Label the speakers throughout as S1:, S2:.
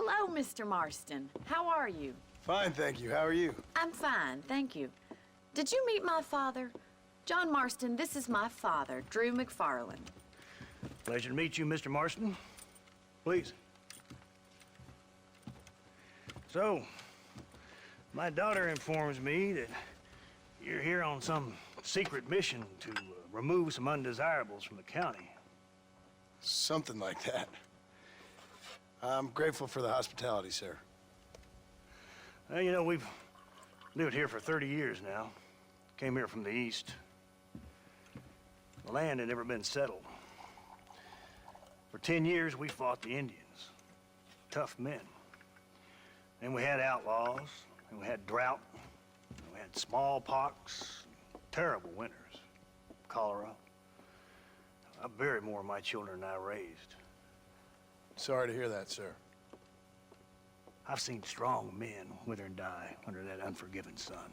S1: Hello, Mr. Marston. How are you?
S2: Fine, thank you. How are you?
S1: I'm fine, thank you. Did you meet my father? John Marston, this is my father, Drew McFarland.
S3: Pleasure to meet you, Mr. Marston. Please. So, my daughter informs me that you're here on some secret mission to remove some undesirables from the county.
S2: Something like that. I'm grateful for the hospitality, sir.
S3: Well, you know, we've lived here for 30 years now. Came here from the east. The land had never been settled. For 10 years, we fought the Indians. Tough men. Then we had outlaws, and we had drought, and we had smallpox, terrible winters, cholera. I buried more of my children than I raised.
S2: Sorry to hear that, sir.
S3: I've seen strong men wither and die under that unforgiving sun.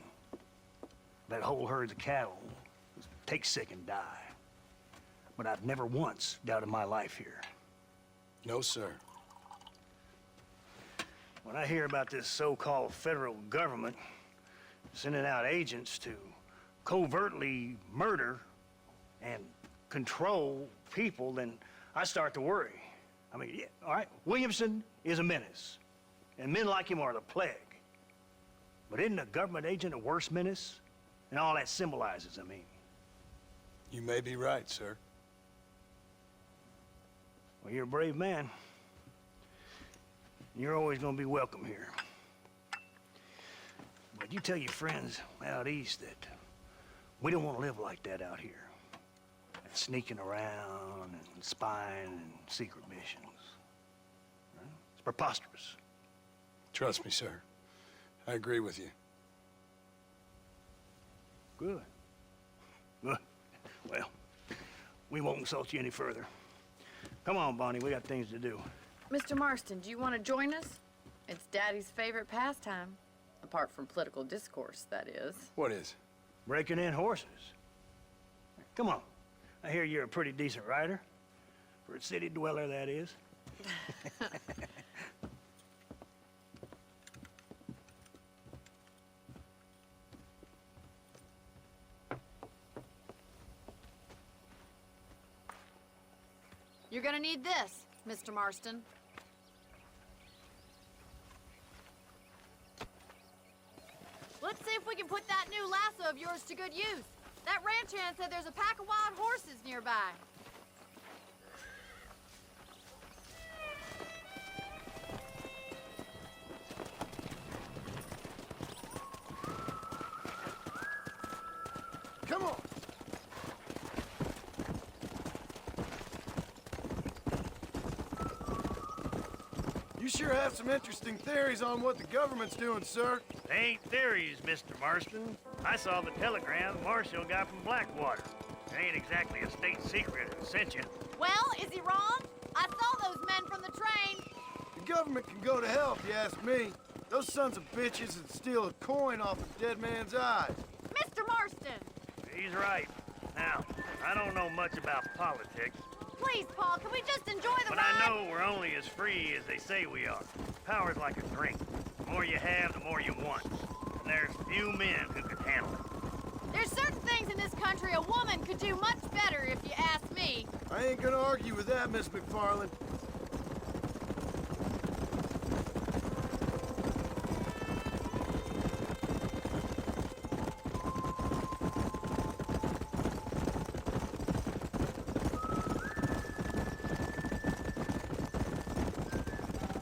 S3: That whole herds of cattle take sick and die. But I've never once doubted my life here.
S2: No, sir.
S3: When I hear about this so-called federal government sending out agents to covertly murder and control people, then I start to worry. I mean, yeah, all right, Williamson is a menace, and men like him are the plague. But isn't a government agent a worse menace? And all that symbolizes, I mean.
S2: You may be right, sir.
S3: Well, you're a brave man. You're always gonna be welcome here. But you tell your friends out east that we don't want to live like that out here. Sneaking around and spying and secret missions. Right? It's preposterous.
S2: Trust me, sir. I agree with you.
S3: Good. Good. Well, we won't insult you any further. Come on, Bonnie, we got things to do.
S1: Mr. Marston, do you want to join us? It's Daddy's favorite pastime. Apart from political discourse, that is.
S2: What is?
S3: Breaking in horses. Come on. I hear you're a pretty decent rider. For a city dweller, that is.
S1: You're gonna need this, Mr. Marston. Let's see if we can put that new lasso of yours to good use. That ranch hand said there's a pack of wild horses nearby.
S2: Come on! You sure have some interesting theories on what the government's doing, sir.
S3: They ain't theories, Mr. Marston. I saw the telegram Marshall got from Blackwater. It ain't exactly a state secret that sent you.
S1: Well, is he wrong? I saw those men from the train.
S2: The government can go to hell if you ask me. Those sons of bitches would steal a coin off a dead man's eyes.
S1: Mr. Marston!
S3: He's right. Now, I don't know much about politics,
S1: Please, Paul, can we just enjoy the
S3: but
S1: ride?
S3: I know we're only as free as they say we are. Power's like a drink. The more you have, the more you want. And there's few men who can handle it.
S1: There's certain things in this country a woman could do much better, if you ask me.
S2: I ain't gonna argue with that, Miss McFarland.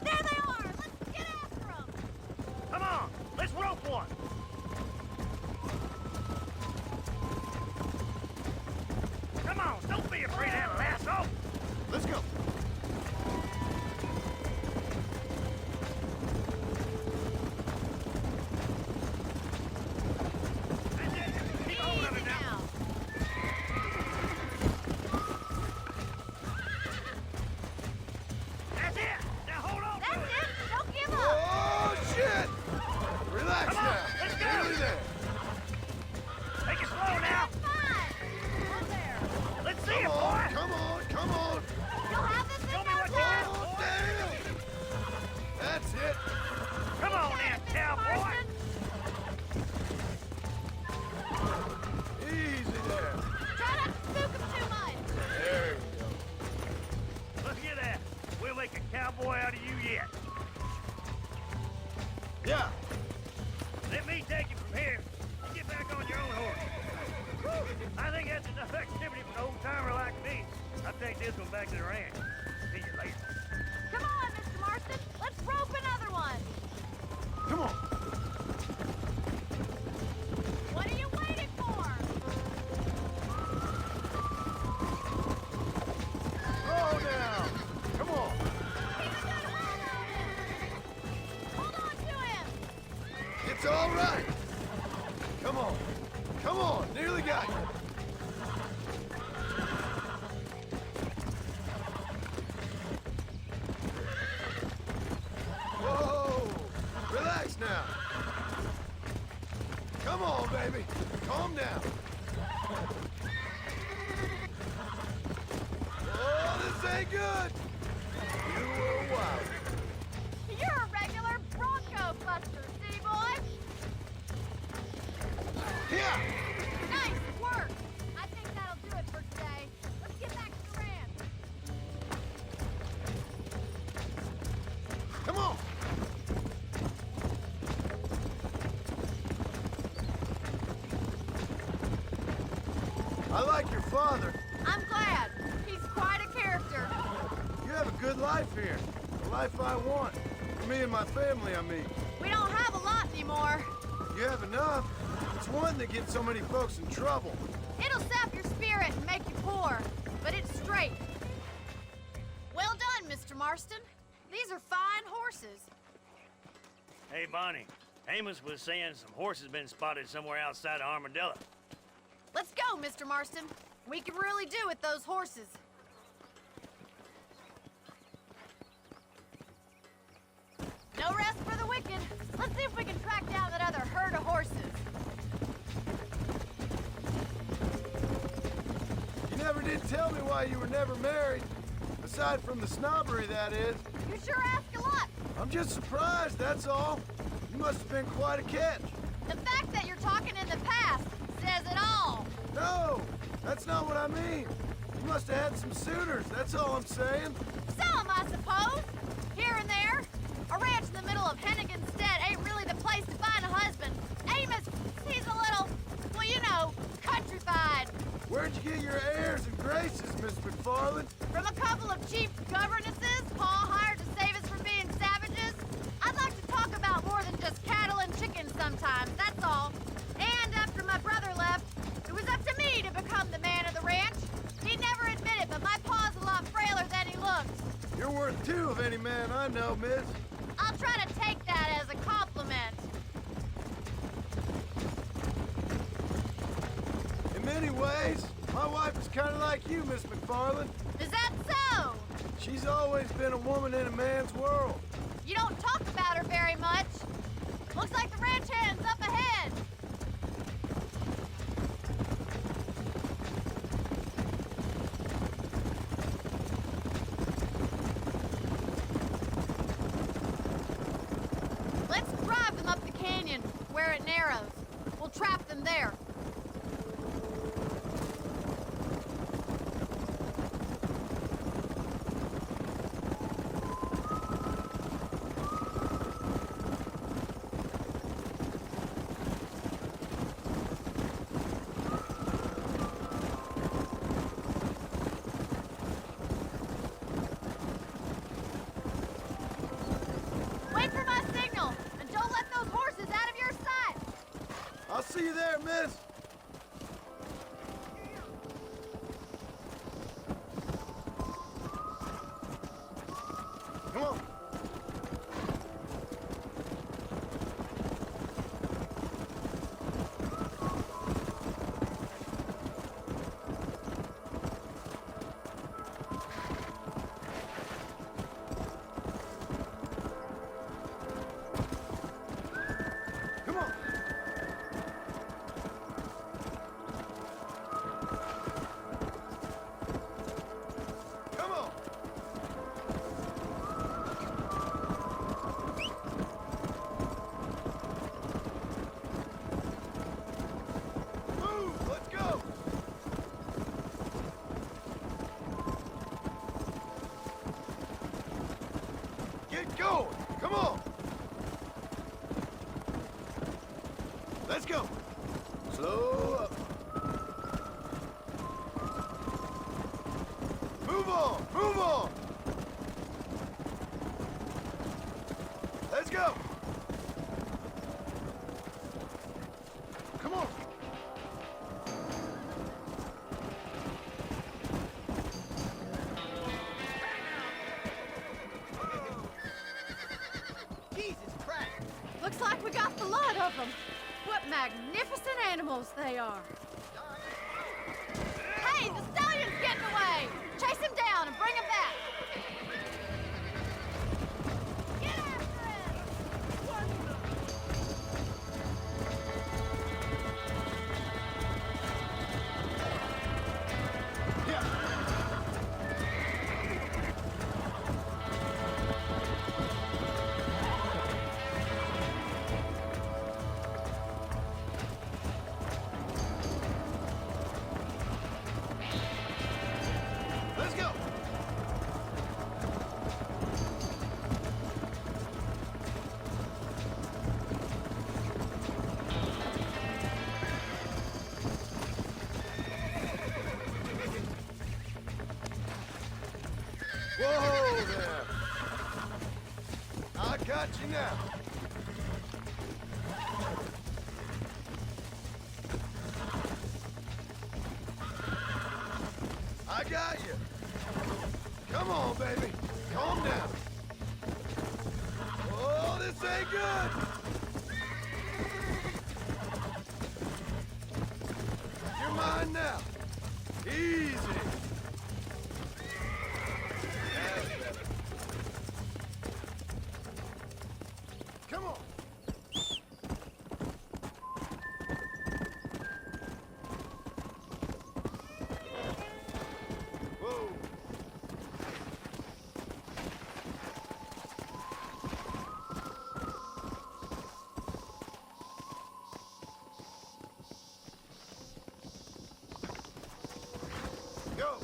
S1: There they are! Let's get after them!
S3: Come on, let's rope one. Come on, don't be afraid of that lasso.
S2: Let's go.
S3: you yet.
S2: Yeah.
S3: Let me take you from here and get back on your own horse. Whew. I think that's enough activity for an old-timer like me. I'll take this one back to the ranch. See you later.
S1: Come on, Mr. Marston. Let's rope another one.
S2: Come on.
S1: What are you waiting for?
S2: Slow down. Come on.
S1: Keep a good hold on him. Hold on to him.
S2: It's all right. Come on. Come on. Nearly got you. Whoa. Relax now. Come on, baby. Calm down. Oh, this ain't good. You were wild.
S1: You're a regular Bronco buster, city boy.
S2: Here.
S1: Nice work. I think that'll do it for today. Let's get back to the ranch.
S2: Come on. I like your father.
S1: I'm glad. He's quite a character.
S2: You have a good life here. The life I want. For me and my family, I mean.
S1: We don't have a lot anymore.
S2: You have enough. It's one that gets so many folks in trouble.
S1: It'll sap your spirit and make you poor, but it's straight. Well done, Mr. Marston. These are fine horses.
S3: Hey, Bonnie. Amos was saying some horses been spotted somewhere outside of Armadillo.
S1: Let's go, Mr. Marston. We can really do with those horses. No rest for the wicked. Let's see if we can track down that other herd of horses.
S2: You never did tell me why you were never married. Aside from the snobbery, that is.
S1: You sure ask a lot.
S2: I'm just surprised, that's all. You must have been quite a catch.
S1: The fact that you're talking in the past says it all.
S2: No, that's not what I mean. You must have had some suitors, that's all I'm saying.
S1: Some, I suppose. Here and there. A ranch in the middle of Hennigan's Stead ain't really the place to find a husband. Amos, he's a little, well, you know, countrified.
S2: Where'd you get your airs and graces, Miss McFarland?
S1: From a couple of cheap governesses Pa hired to save us from being savages. I'd like to talk about more than just cattle and chickens sometimes, that's all. And after my brother left, it was up to me to become the man of the ranch. He'd never admit it, but my pa's a lot frailer than he looks.
S2: You're worth two of any man I know, miss.
S1: I'll try to take that as a compliment.
S2: In many ways, my wife is kind of like you, Miss McFarland.
S1: Is that so?
S2: She's always been a woman in a man's world.
S1: You don't talk about her very much. Looks like the ranch hand's up ahead. Let's drive them up the canyon where it narrows. We'll trap them there. Wait for my signal, and don't let those horses out of your sight.
S2: I'll see you there, miss. Come on. Come on. Get going! Come on! Let's go! Slow up. Move on! Move on! Let's go! Come on!
S4: Jesus Christ!
S1: Looks like we got the lot of them. What magnificent animals they are. Hey, the stallion's getting away! Chase him down and bring him back! Get after him!
S2: Let's go! Whoa there! I got you now. I got you. Come on, baby. Calm down. Oh, this ain't good. You're mine now. Easy. That's better. Come on. Whoa. Go.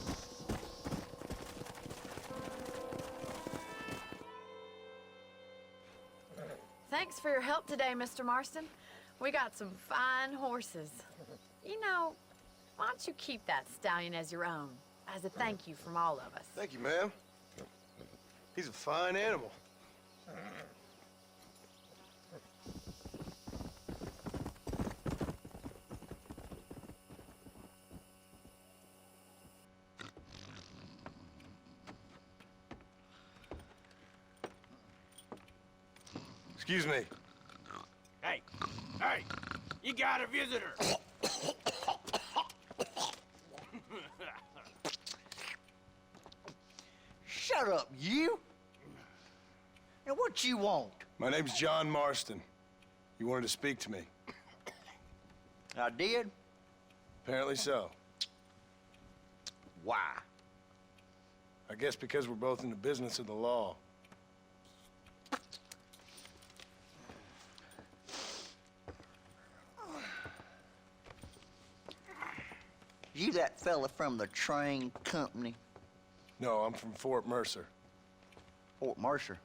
S1: Thanks for your help today, Mr. Marston. We got some fine horses. You know, why don't you keep that stallion as your own, as a thank you from all of us?
S2: Thank you, ma'am. He's a fine animal. Excuse me.
S4: Hey, hey, you got a visitor.
S5: Shut up, you! And what you want?
S2: My name's John Marston. You wanted to speak to me.
S5: I did?
S2: Apparently so.
S5: Why?
S2: I guess because we're both in the business of the law.
S5: You that fella from the train company,
S2: No, I'm from Fort Mercer.
S5: Fort Mercer?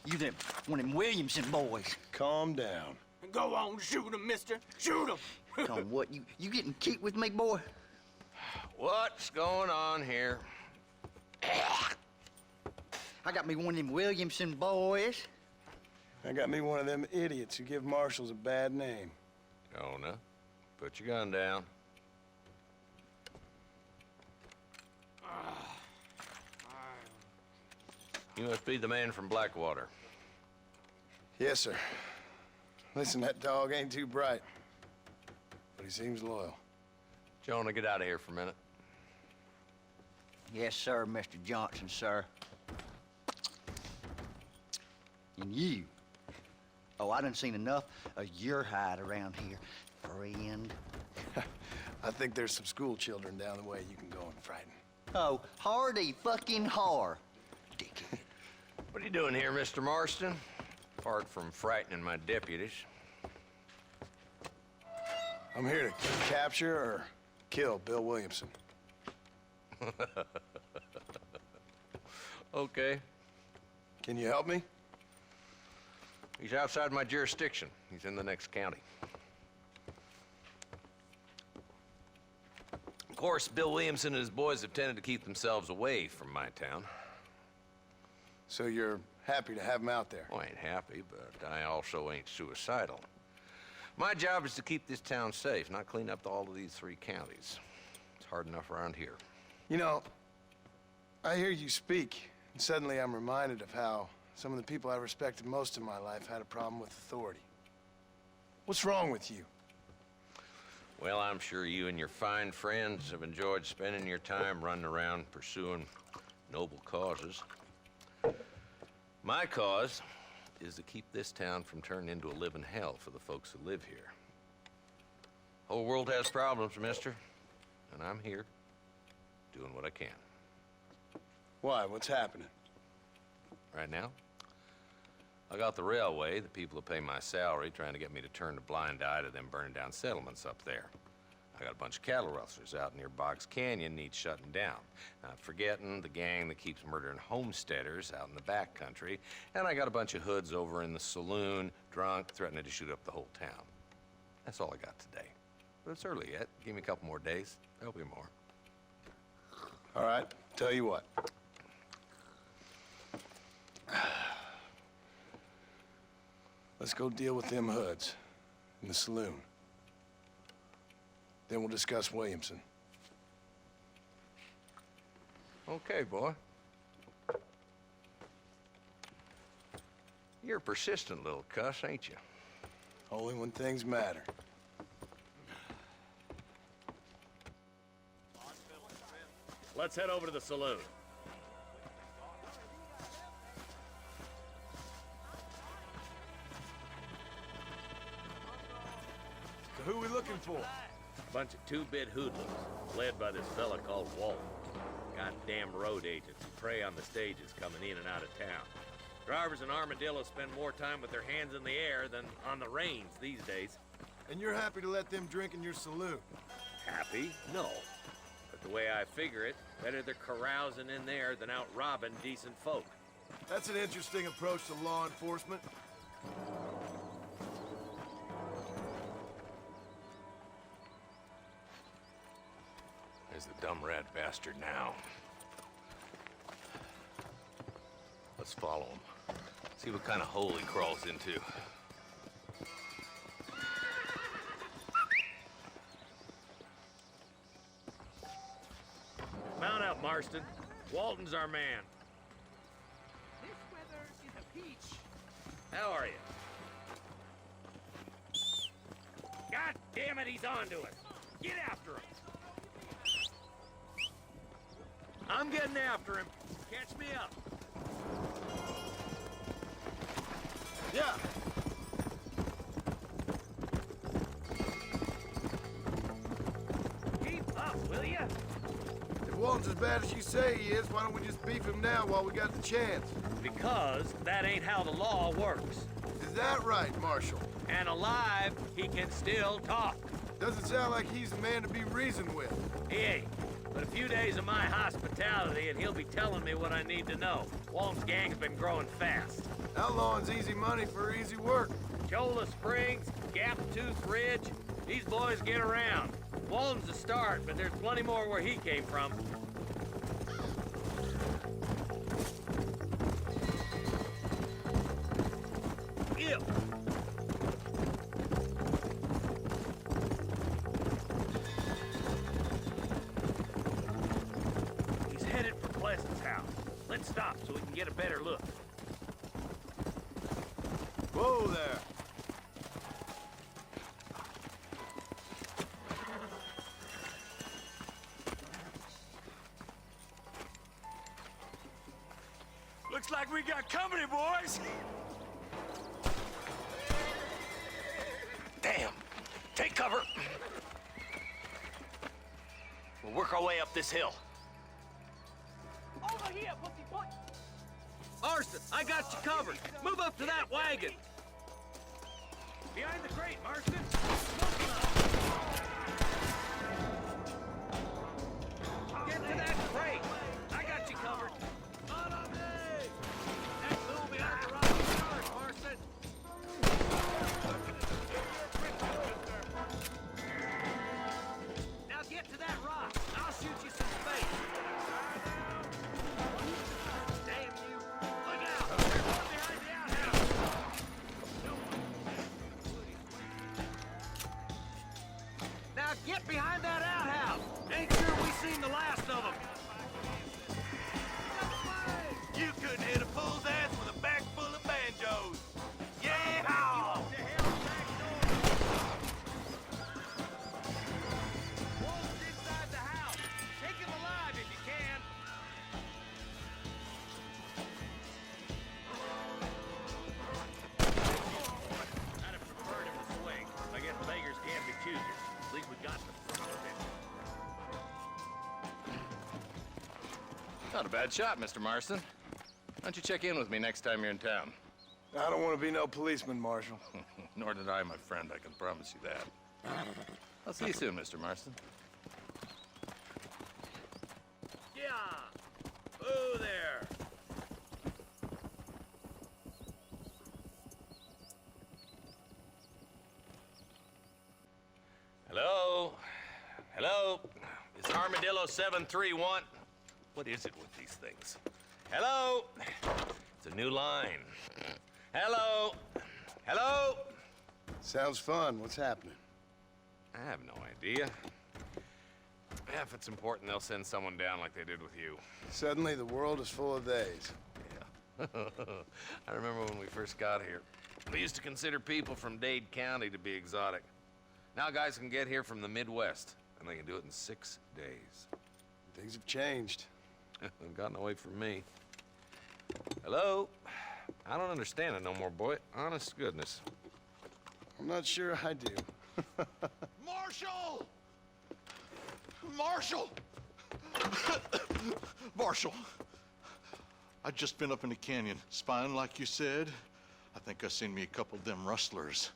S5: You them one of them Williamson boys.
S2: Calm down.
S4: Go on, shoot him, mister. Shoot him.
S5: On what, you getting cute with me, boy?
S6: What's going on here?
S5: I got me one of them Williamson boys.
S2: I got me one of them idiots who give marshals a bad name.
S6: Jonah, put your gun down. You must be the man from Blackwater.
S2: Yes, sir. Listen, that dog ain't too bright, but he seems loyal.
S6: Jonah, get out of here for a minute.
S5: Yes, sir, Mr. Johnson, sir. And you. Oh, I done seen enough of your hide around here, friend.
S2: I think there's some school children down the way you can go and frighten.
S5: Oh, hardy fucking har. Dickhead.
S6: What are you doing here, Mr. Marston? Apart from frightening my deputies.
S2: I'm here to capture or kill Bill Williamson.
S6: Okay.
S2: Can you help me?
S6: He's outside my jurisdiction. He's in the next county. Of course, Bill Williamson and his boys have tended to keep themselves away from my town.
S2: So you're happy to have him out there?
S6: Well, I ain't happy, but I also ain't suicidal. My job is to keep this town safe, not clean up all of these 3 counties. It's hard enough around here.
S2: You know, I hear you speak, and suddenly I'm reminded of how some of the people I respected most in my life had a problem with authority. What's wrong with you?
S6: Well, I'm sure you and your fine friends have enjoyed spending your time running around pursuing noble causes. My cause is to keep this town from turning into a living hell for the folks who live here. Whole world has problems, mister, and I'm here doing what I can.
S2: Why? What's happening?
S6: Right now, I got the railway, the people who pay my salary, trying to get me to turn a blind eye to them burning down settlements up there. I got a bunch of cattle rustlers out near Boggs Canyon needs shutting down. Not forgetting the gang that keeps murdering homesteaders out in the back country. And I got a bunch of hoods over in the saloon, drunk, threatening to shoot up the whole town. That's all I got today. But it's early yet. Give me a couple more days. There'll be more.
S2: All right, tell you what. Let's go deal with them hoods in the saloon. Then we'll discuss Williamson.
S6: Okay, boy. You're a persistent little cuss, ain't you?
S2: Only when things matter.
S4: Let's head over to the saloon.
S2: So who are we looking for?
S4: Bunch of 2-bit hoodlums, led by this fella called Walt. Goddamn road agents who prey on the stages coming in and out of town. Drivers in Armadillo spend more time with their hands in the air than on the reins these days.
S2: And you're happy to let them drink in your saloon?
S4: Happy? No. But the way I figure it, better they're carousing in there than out robbing decent folk.
S2: That's an interesting approach to law enforcement.
S6: There's the dumb rat bastard now. Let's follow him. See what kind of hole he crawls into.
S4: Mount up, Marston. Walton's our man.
S7: This weather is a peach.
S4: How are you? God damn it, he's on to us. Get after him. I'm getting after him. Catch me up.
S2: Yeah.
S4: Keep up, will ya?
S2: If Walton's as bad as you say he is, why don't we just beef him now while we got the chance?
S4: Because that ain't how the law works.
S2: Is that right, Marshal?
S4: And alive, he can still talk.
S2: Doesn't sound like he's the man to be reasoned with.
S4: He ain't. But a few days of my hospitality and he'll be telling me what I need to know. Walton's gang's been growing fast.
S2: Outlawing's easy money for easy work.
S4: Cholla Springs, Gap Tooth Ridge, these boys get around. Walton's the start, but there's plenty more where he came from. Ew. He's headed for Pleasant's house. Let's stop so we can get a better look.
S2: Whoa there.
S4: Looks like we got company, boys!
S8: Damn! Take cover! We'll work our way up this hill.
S7: Over here, pussyfoot.
S4: Marston, I got you covered. Move up to that wagon. Behind the crate, Marston. Get to that crate. I got you covered. Follow me. That's the seen the last of them. You couldn't hit a fool's ass with a bag full of banjos. Yeah! Wolf's inside the house. Take him alive if you can. I'd have preferred him to swing. I guess beggars can't be choosers. At least we got the front of it.
S6: Not a bad shot, Mr. Marston. Why don't you check in with me next time you're in town?
S2: I don't want to be no policeman, Marshal.
S6: Nor did I, my friend. I can promise you that. I'll see you soon, Mr. Marston.
S4: Yeah! Ooh there! Hello? Hello? It's Armadillo 731. What is it with these things? Hello? It's a new line. Hello? Hello?
S2: Sounds fun. What's happening?
S6: I have no idea. Yeah, if it's important, they'll send someone down like they did with you.
S2: Suddenly, the world is full of theys.
S6: Yeah. I remember when we first got here. We used to consider people from Dade County to be exotic. Now guys can get here from the Midwest, and they can do it in 6 days.
S2: Things have changed.
S6: They've gotten away from me. Hello? I don't understand it no more, boy. Honest to goodness.
S2: I'm not sure I do.
S9: Marshal! Marshal! Marshal! I'd just been up in the canyon, spying like you said. I think I seen me a couple of them rustlers.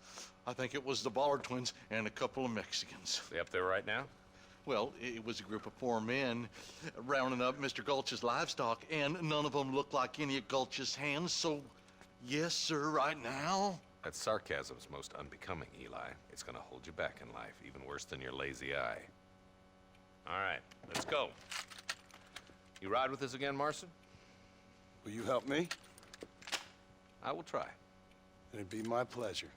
S9: I think it was the Ballard twins and a couple of Mexicans.
S6: They up there right now?
S9: Well, it was a group of 4 men rounding up Mr. Gulch's livestock, and none of them looked like any of Gulch's hands, so yes, sir, right now.
S6: That sarcasm's most unbecoming, Eli. It's gonna hold you back in life, even worse than your lazy eye. All right, let's go. You ride with us again, Marston?
S2: Will you help me?
S6: I will try.
S2: It'd be my pleasure.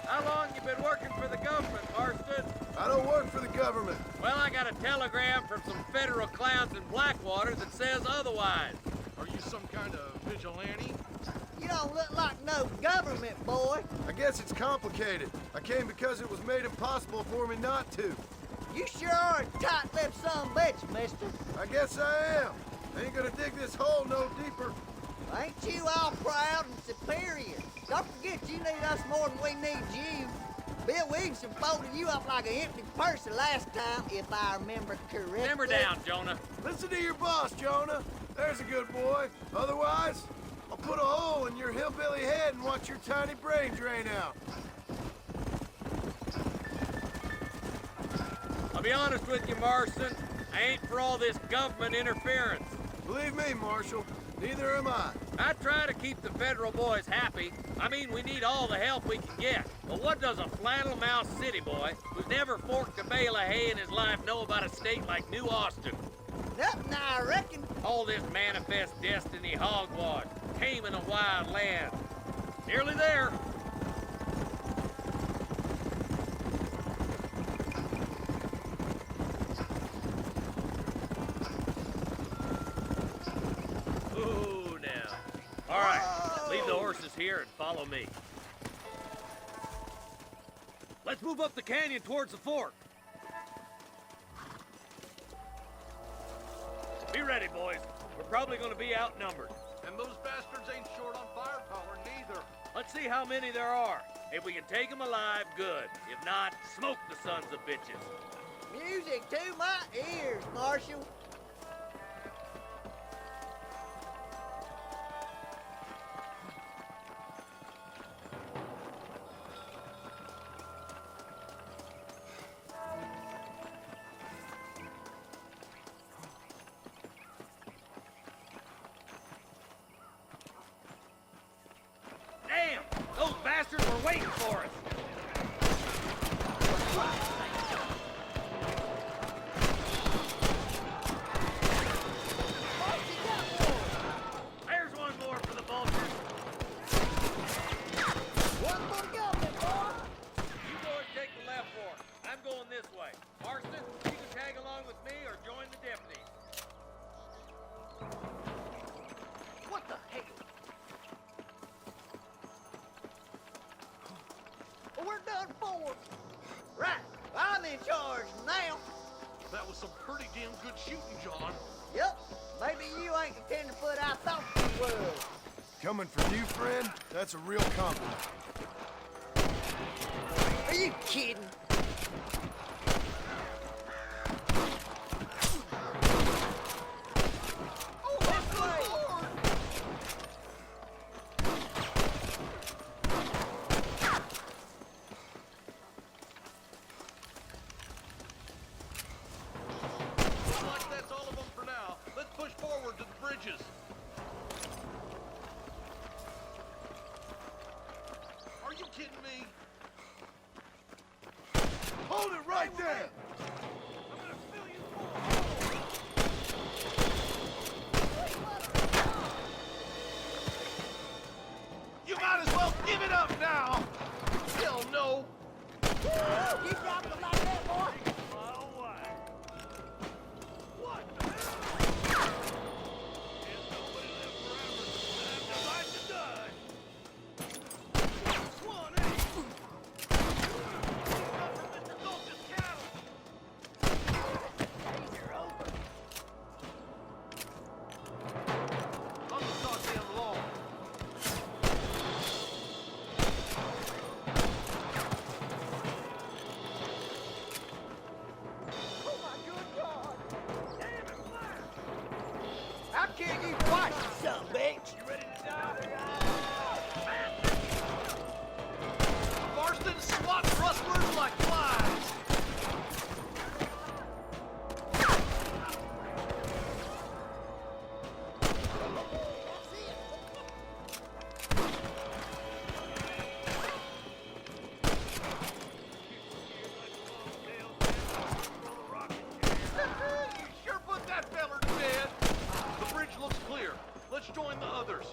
S4: How long you been working for the government, Marston?
S2: I don't work for the government.
S4: Well, I got a telegram from some federal clowns in Blackwater that says otherwise.
S9: Are you some kind of vigilante?
S10: You don't look like no government, boy.
S2: I guess it's complicated. I came because it was made impossible for me not to.
S10: You sure are a tight-lipped son of a bitch, mister.
S2: I guess I am. I ain't gonna dig this hole no deeper.
S10: Ain't you all proud and superior? Don't forget you need us more than we need you. Bill Williamson folded you up like an empty purse the last time, if I remember correctly.
S4: Simmer down, Jonah.
S2: Listen to your boss, Jonah. There's a good boy. Otherwise, I'll put a hole in your hillbilly head and watch your tiny brain drain out.
S4: I'll be honest with you, Marston. I ain't for all this government interference.
S2: Believe me, Marshal, neither am I.
S4: I try to keep the federal boys happy. I mean, we need all the help we can get. But what does a flannel-mouthed city boy who's never forked a bale of hay in his life know about a state like New Austin?
S10: Nothing, I reckon.
S4: All this manifest destiny hogwash, taming a wild land. Nearly there. Ooh, now. All right, leave the horses here and follow me. Let's move up the canyon towards the fork. Be ready, boys. We're probably gonna be outnumbered.
S7: And those bastards ain't short on firepower, neither.
S4: Let's see how many there are. If we can take them alive, good. If not, smoke the sons of bitches.
S10: Music to my ears, Marshal.
S4: Damn! Those bastards were waiting for us!
S9: That was some pretty damn good shooting, John.
S10: Yep, maybe you ain't the tenderfoot I thought you was.
S2: Coming from you, friend, that's a real compliment.
S10: Are you kidding? Oh, that's right.
S9: Looks like that's all of them for now. Let's push forward to the bridges. Are you kidding me?
S2: Hold it right there!
S9: I'm gonna fill you full. You might as well give it up now. Hell no.
S10: You dropped it like that, boy.
S9: What the hell? There's nobody left forever. Time to bite the dust. Swan, eh? Come from Mr. Gulch's cattle.
S10: Days are over.
S9: I'm gonna talk them long.
S10: Oh my good God! Damn it, fire! I'll kill you twice, you son of a bitch!
S9: You ready to die? Marston swats rustlers like flies. You sure put that feller to bed. The bridge looks clear. Let's join the others.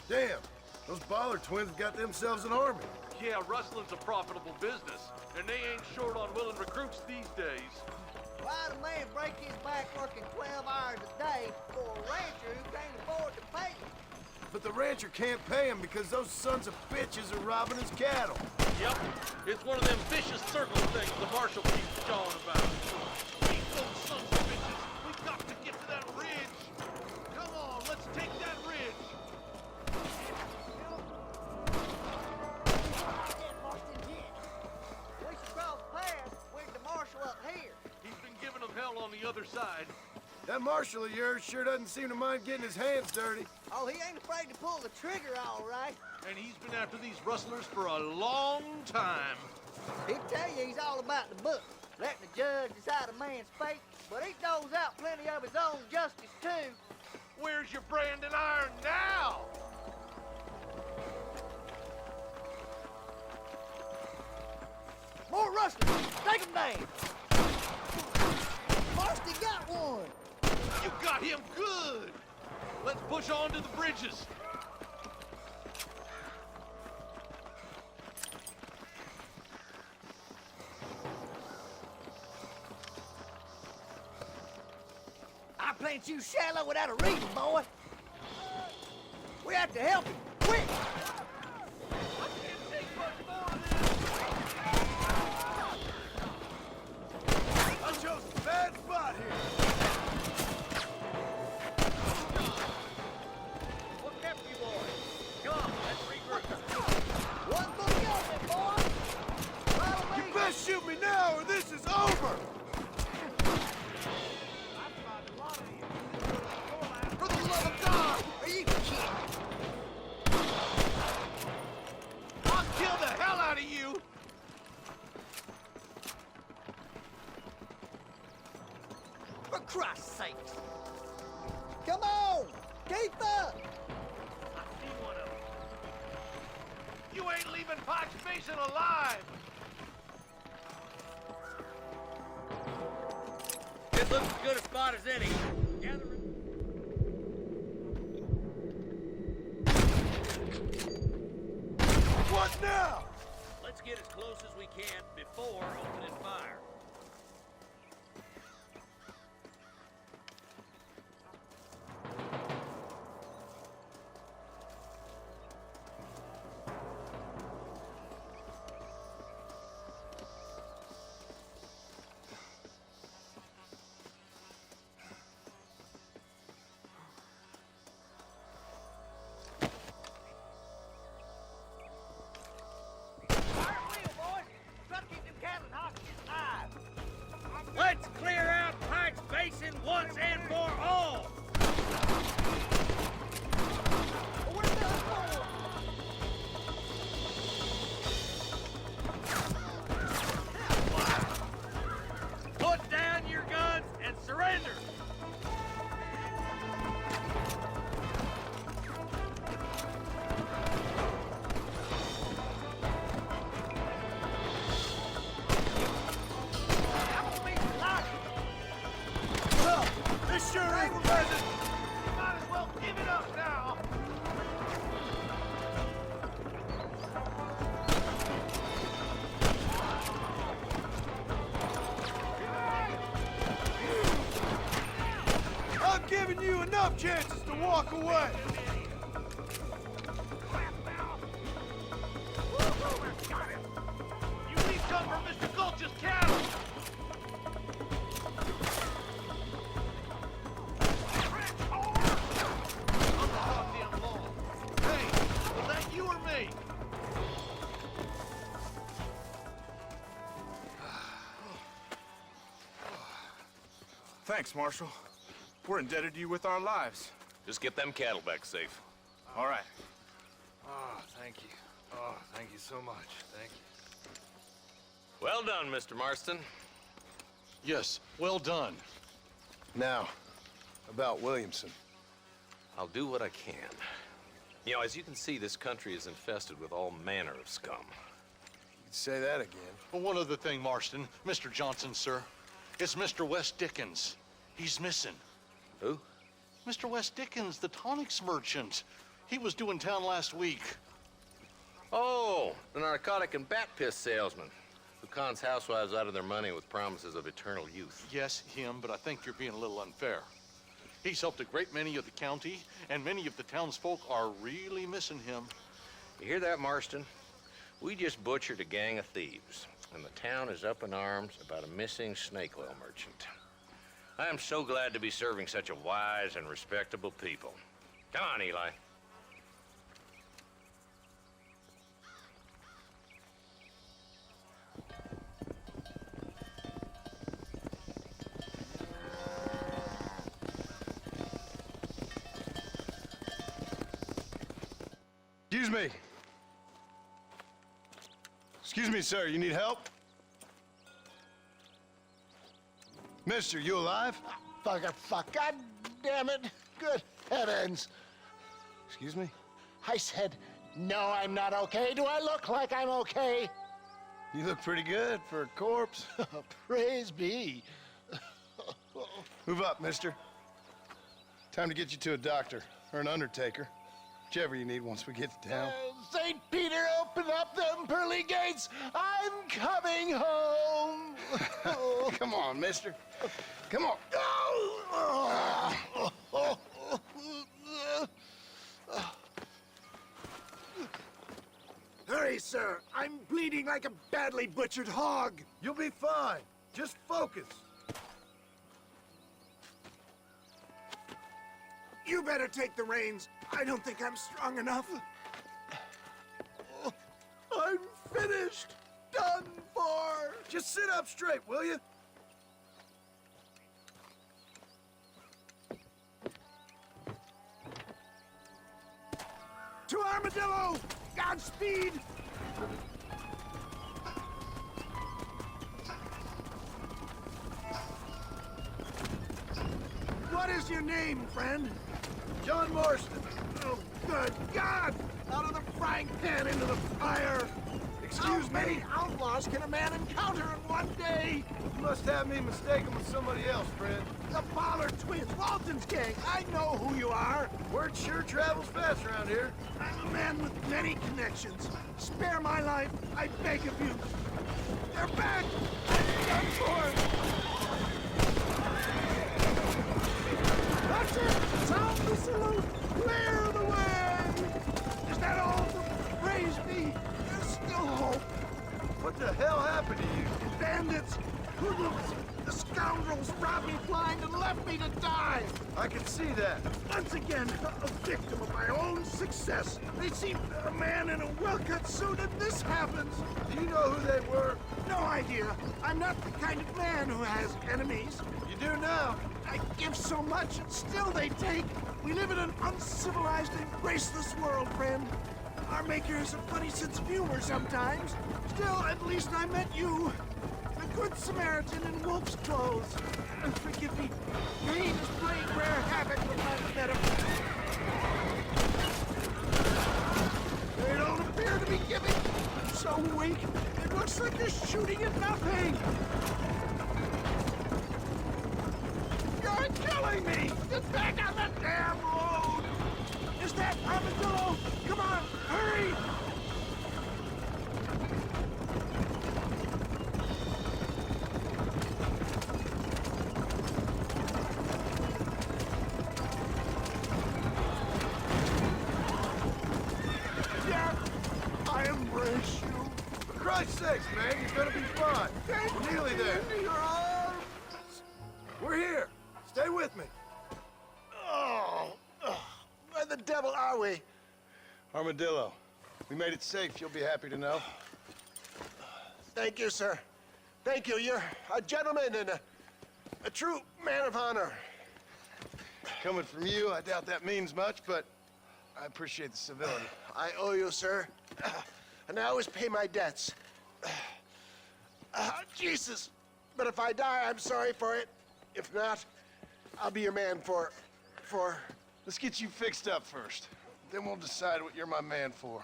S2: Damn, those Bollard twins got themselves an army.
S9: Yeah, rustling's a profitable business, and they ain't short on willing recruits these days.
S10: Why'd a man break his back working 12 hours a day for a rancher who can't afford to pay him?
S2: But the rancher can't pay him because those sons of bitches are robbing his cattle.
S9: Yep, it's one of them vicious circle things the marshal keeps jawing about. Beat those sons of bitches. We've got to get to that ridge. Come on, let's take that ridge.
S10: We should cross paths with the marshal up here.
S9: He's been giving them hell on the other side.
S2: That marshal of yours sure doesn't seem to mind getting his hands dirty.
S10: Oh, he ain't afraid to pull the trigger, all right.
S9: And he's been after these rustlers for a long time.
S10: He'd tell you he's all about the book, letting the judge decide a man's fate, but he doles out plenty of his own justice, too.
S9: Where's your branding iron now?
S10: More rustlers! Take him down! Marston got one!
S9: You got him good! Let's push on to the bridges.
S10: I plant you shallow without a reason, boy. We have to help him, quick!
S2: I chose a bad spot here.
S4: What kept you boys? Come on, let's regroup.
S10: One for the other, boy! Follow me!
S2: You best shoot me now or this is over.
S9: For the love of God!
S10: Are you kidding?
S9: I'll kill the hell out of you!
S10: For Christ's sakes! Come on! Keep up!
S9: I see one of them. You ain't leaving Pike's Basin alive!
S4: This looks as good a spot as any. Gather
S2: What now?
S4: Let's get as close as we can before opening fire.
S2: you enough chances to walk away.
S7: You leave come from Mr. Gulch's cattle! I'm the goddamn law. Hey, was that you or me?
S11: Thanks, Marshal. We're indebted to you with our lives.
S6: Just get them cattle back safe.
S11: All right.
S2: Oh, thank you. Oh, thank you so much. Thank you.
S6: Well done, Mr. Marston.
S9: Yes, well done.
S2: Now, about Williamson.
S6: I'll do what I can. You know, as you can see, this country is infested with all manner of scum.
S2: You could say that again.
S9: Well, one other thing, Marston. Mr. Johnson, sir. It's Mr. West Dickens. He's missing.
S6: Who?
S9: Mr. West Dickens, the tonics merchant. He was due in town last week.
S6: Oh, the narcotic and bat piss salesman who cons housewives out of their money with promises of eternal youth.
S9: Yes, him, but I think you're being a little unfair. He's helped a great many of the county, and many of the townsfolk are really missing him.
S6: You hear that, Marston? We just butchered a gang of thieves, and the town is up in arms about a missing snake oil merchant. I am so glad to be serving such a wise and respectable people. Come on, Eli.
S2: Excuse me. Excuse me, sir. You need help? Mister, you alive?
S12: Fuck. God damn it. Good heavens.
S2: Excuse me?
S12: I said, no, I'm not okay. Do I look like I'm okay?
S2: You look pretty good for a corpse.
S12: Praise be.
S2: Move up, mister. Time to get you to a doctor or an undertaker. Whichever you need once we get to town.
S12: St. Peter, open up them pearly gates. I'm coming home.
S2: Come on, mister. Come on.
S12: Hurry, sir. I'm bleeding like a badly butchered hog.
S2: You'll be fine. Just focus.
S12: You better take the reins. I don't think I'm strong enough. I'm finished. Done for.
S2: Just sit up straight, will you?
S12: To Armadillo! Godspeed! What is your name, friend?
S2: John Marston.
S12: Oh, good God! Out of the frying pan into the fire!
S2: Excuse
S12: How many
S2: me?
S12: outlaws can a man encounter in one day?
S2: You must have me mistaken with somebody else, friend.
S12: The Pollard twins, Walton's gang. I know who you are.
S2: Word sure travels fast around here.
S12: I'm a man with many connections. Spare my life, I beg of you. They're back! I'm done for! That's it! Sound the salute! Clear the way! Is that all? Praise be! There's still hope!
S2: What the hell happened to you?
S12: Bandits! Hoodlums! The scoundrels robbed me blind and left me to die!
S2: I can see that.
S12: Once again, a victim of my own success. They seemed a man in a well-cut suit and this happens.
S2: Do you know who they were?
S12: No idea. I'm not the kind of man who has enemies.
S2: You do now.
S12: I give so much and still they take. We live in an uncivilized and graceless world, friend. Our maker has a funny sense of humor sometimes. Still, at least I met you. The Good Samaritan in wolf's clothes. And forgive me, pain is playing rare havoc with my metaphor. They don't appear to be giving. I'm so weak. It looks like you're shooting at nothing. You're killing me! Get back on the damn road! Is that Armadillo? Come on, hurry!
S2: on. We're nearly there.
S12: Your arms.
S2: We're here. Stay with me.
S12: Oh, where the devil are we?
S2: Armadillo. We made it safe, you'll be happy to know.
S12: Thank you, sir. Thank you. You're a gentleman and a true man of honor.
S2: Coming from you, I doubt that means much, but I appreciate the civility.
S12: I owe you, sir. And I always pay my debts. Jesus. But if I die, I'm sorry for it. If not, I'll be your man for...
S2: Let's get you fixed up first. Then we'll decide what you're my man for.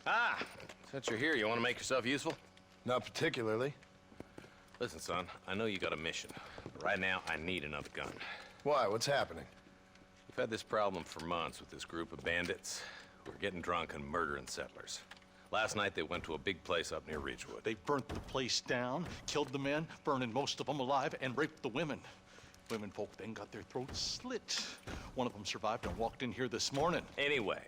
S6: Ah, since you're here, you want to make yourself useful?
S2: Not particularly.
S6: Listen, son, I know you got a mission. But right now, I need another gun.
S2: Why? What's happening?
S6: We've had this problem for months with this group of bandits who are getting drunk and murdering settlers. Last night, they went to a big place up near Ridgewood.
S9: They burnt the place down, killed the men, burning most of them alive, and raped the women. Women folk then got their throats slit. One of them survived and walked in here this morning.
S6: Anyway,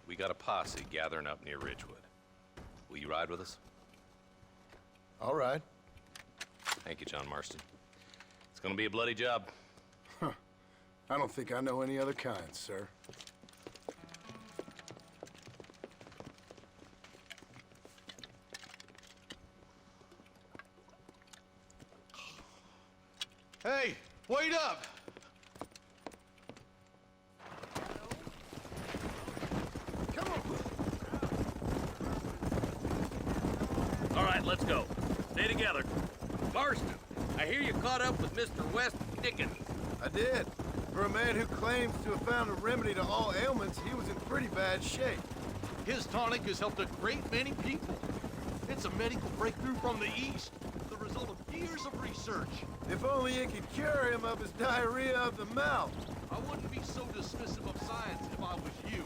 S6: we got a posse gathering up near Ridgewood. Will you ride with us?
S2: All right.
S6: Thank you, John Marston. It's gonna be a bloody job.
S2: Huh. I don't think I know any other kind, sir.
S9: Hey, wait up!
S4: All right, let's go. Stay together. Marston, I hear you caught up with Mr. West Dickens.
S2: I did. For a man who claims to have found a remedy to all ailments, he was in pretty bad shape.
S9: His tonic has helped a great many people. It's a medical breakthrough from the East, the result of years of research.
S2: If only it could cure him of his diarrhea of the mouth.
S9: I wouldn't be so dismissive of science if I was you.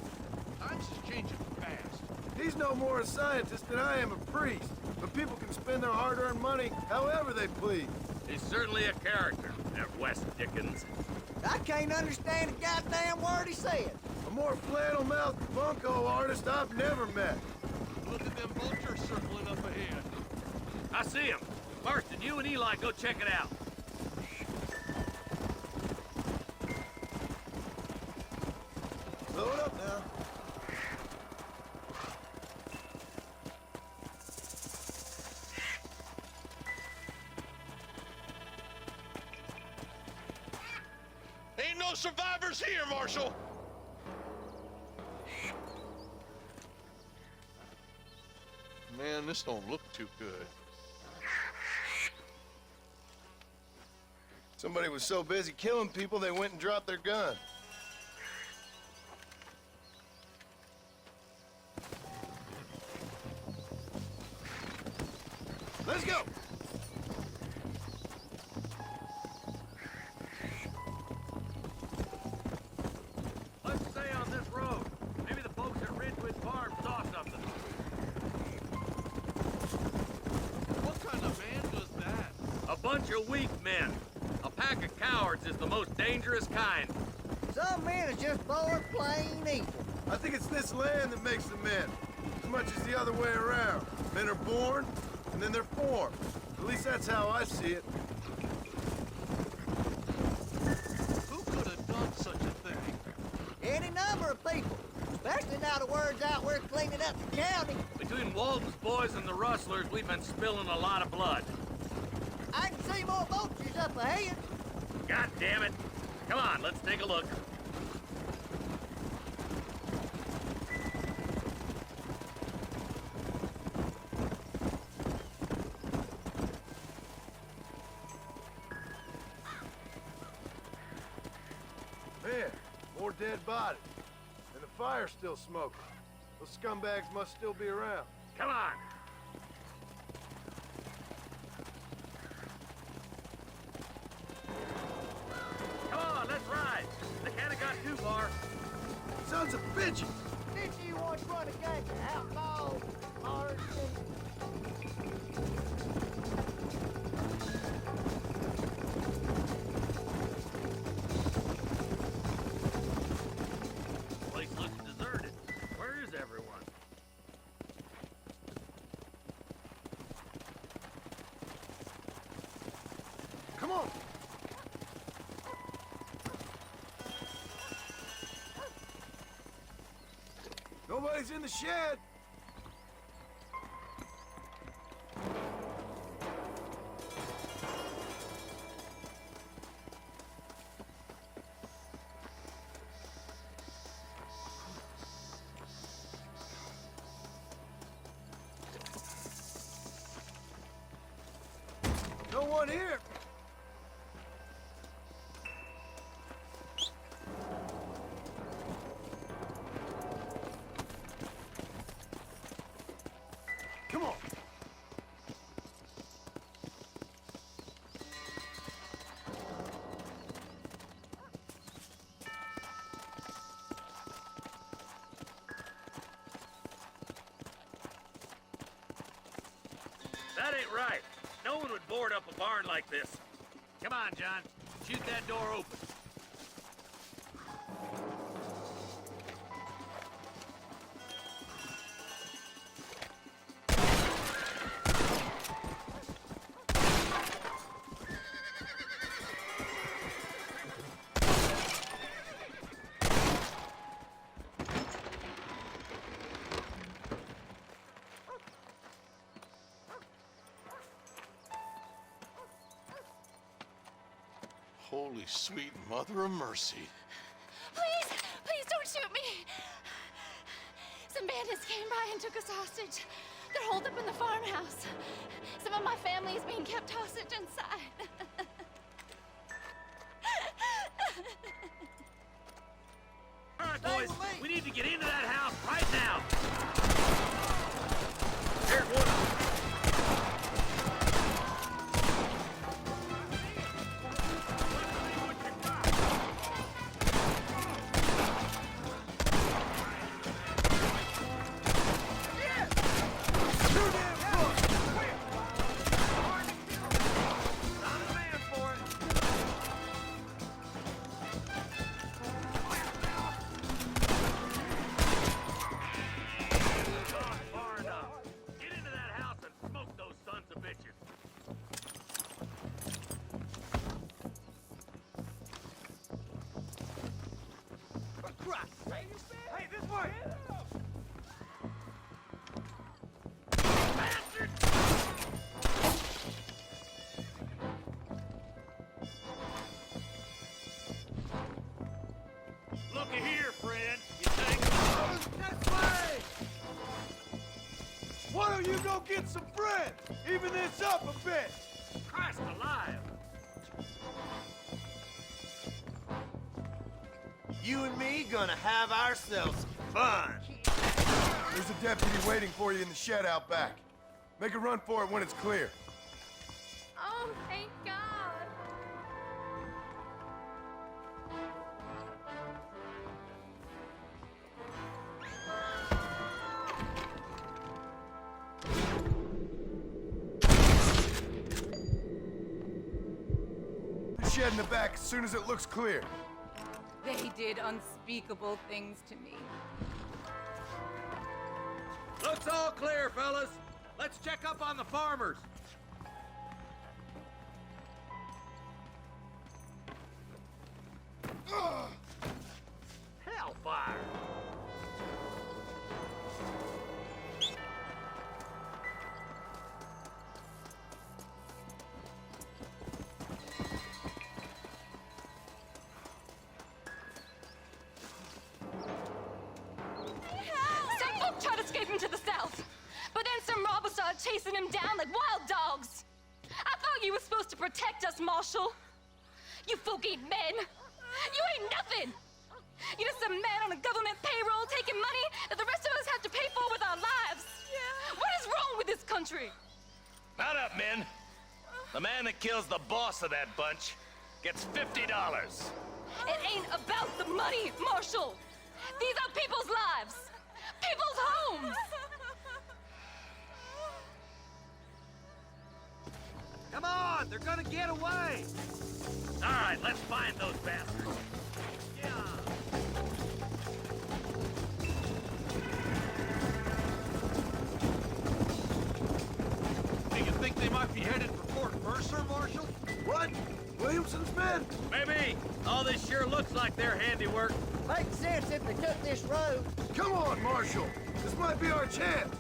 S9: Times is changing fast.
S2: He's no more a scientist than I am a priest. But people can spend their hard-earned money however they please.
S4: He's certainly a character, that West Dickens.
S10: I can't understand a goddamn word he said.
S2: A more flannel-mouthed bunco artist I've never met.
S9: Look at them vultures circling up ahead.
S4: I see him. Marston, you and Eli go check it out.
S2: Load up now.
S9: Ain't no survivors here, Marshal! Man, this don't look too good.
S2: Somebody was so busy killing people, they went and dropped their gun. Let's go!
S4: Let's stay on this road. Maybe the folks at Ridgewood Farm saw something.
S9: What kind of man does that?
S4: A bunch of weak men. A pack of cowards is the most dangerous kind.
S10: Some men are just born plain evil.
S2: I think it's this land that makes them men, as much as the other way around. Men are born, and then they're formed. At least that's how I see it.
S9: Who could have done such a thing?
S10: Any number of people. Especially now the word's out we're cleaning up the county.
S4: Between Walton's boys and the rustlers, we've been spilling a lot of blood.
S10: I can see more vultures up ahead.
S4: God damn it. Come on, let's take a look.
S2: Man, more dead bodies. And the fire's still smoking. Those scumbags must still be around.
S4: Come on. Come on, let's ride. They can't have got too far.
S2: Sons of bitches!
S10: Did you once run a gang of outlaws, artists?
S12: on.
S2: Nobody's in the shed. No one here.
S12: Come on.
S4: That ain't right. No one would board up a barn like this. Come on, John. Shoot that door open.
S9: Holy sweet mother of mercy.
S1: Please, please don't shoot me. Some bandits came by and took us hostage. They're holed up in the farmhouse. Some of my family is being kept hostage inside.
S4: All right, boys. We need to get into that house right now. Here's one.
S12: Hey, this way!
S4: Looky here, friend. You think?
S12: This way! Why don't you go get some bread? Even this up a bit!
S4: Christ alive!
S7: You and me gonna have ourselves some fun.
S2: There's a deputy waiting for you in the shed out back. Make a run for it when it's clear.
S1: Oh, thank God.
S2: The shed in the back as soon as it looks clear.
S13: They did unspeakable things to me.
S4: Looks all clear, fellas. Let's check up on the farmers. Hellfire!
S1: Some folk tried escaping to the south, but then some robbers started chasing him down like wild dogs. I thought you were supposed to protect us, Marshal. You folk ain't men. You ain't nothing. You're just a man on a government payroll taking money that the rest of us have to pay for with our lives. Yeah. What is wrong with this country?
S8: Mount up, men. The man that kills the boss of that bunch gets $50.
S1: It ain't about the money, Marshal. These are people's lives. People's homes.
S7: Come on, they're gonna get away.
S4: All right, let's find those bastards. Yeah.
S7: Do you think they might be headed for Fort Mercer, Marshal?
S2: What? Williamson's men?
S4: Maybe. All this sure looks like their handiwork.
S10: Makes sense if they took this road.
S2: Come on, Marshal. This might be our chance.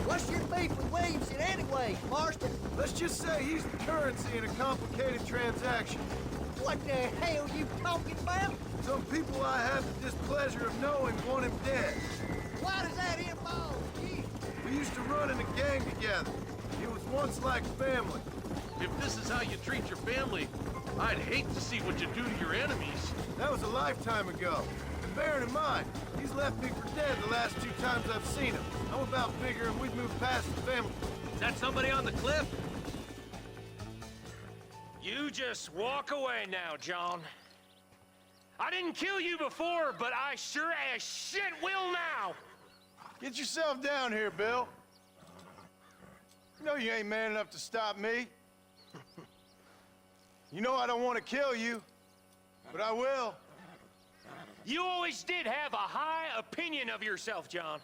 S10: What's your beef with Williamson anyway, Marston?
S2: Let's just say he's the currency in a complicated transaction.
S10: What the hell you talking about?
S2: Some people I have the displeasure of knowing want him dead.
S10: Why does that involve you?
S2: We used to run in a gang together. It was once like family.
S7: If this is how you treat your family, I'd hate to see what you do to your enemies.
S2: That was a lifetime ago. And bearing in mind, he's left me for dead the last 2 times I've seen him. I'm about figuring we've moved past the family.
S4: Is that somebody on the cliff?
S14: You just walk away now, John. I didn't kill you before, but I sure as shit will now.
S2: Get yourself down here, Bill. You know you ain't man enough to stop me. You know I don't want to kill you, but I will.
S14: You always did have a high opinion of yourself, John.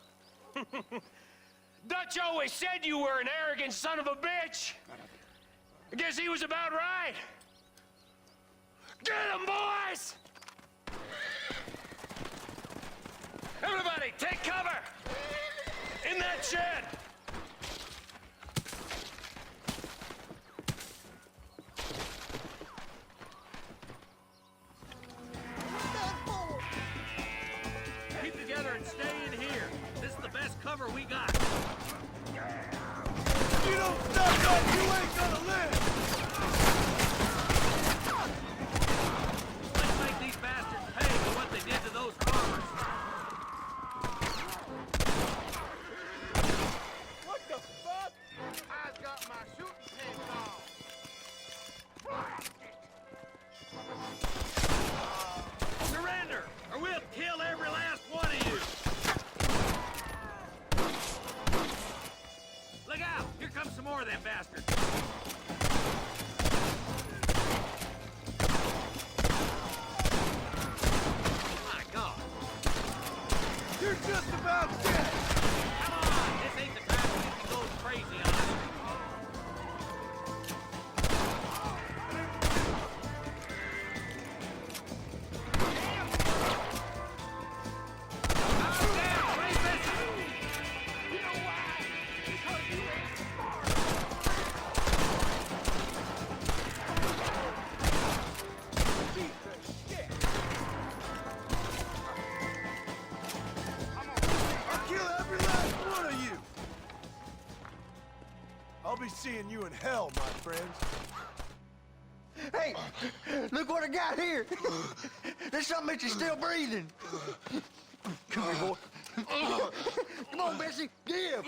S14: Dutch always said you were an arrogant son of a bitch. I guess he was about right. Get him, boys! Everybody, take cover! In that shed!
S4: Keep together and stay in here. This is the best cover we got.
S2: If you don't stop that, you ain't gonna live!
S4: Let's make these bastards pay for what they did to those farmers.
S7: What the fuck? I got my shooting pants on.
S4: Surrender, or we'll kill every last one of you. Look out! Here comes some more of them bastards. My God!
S2: You're just about dead!
S4: Come on! This ain't the time when you can go crazy on us. Calm down, rapist! You know why? Because you ain't smart.
S2: I'll kill every last one of you! I'll be seeing you in hell, my friends.
S5: Hey, look what I got here. There's something that you're still breathing. Come here, boy. Come on, Bessie, give.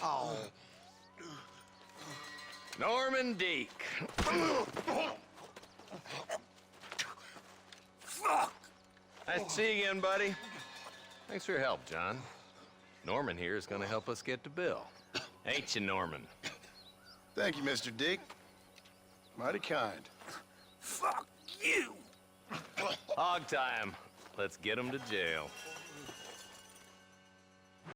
S5: Oh.
S8: Norman Deek.
S6: Fuck! Nice to see you again, buddy. Thanks for your help, John. Norman here is gonna help us get to Bill. Ain't you, Norman?
S2: Thank you, Mr. Dick. Mighty kind.
S6: Fuck you! Hog time. Let's get him to jail.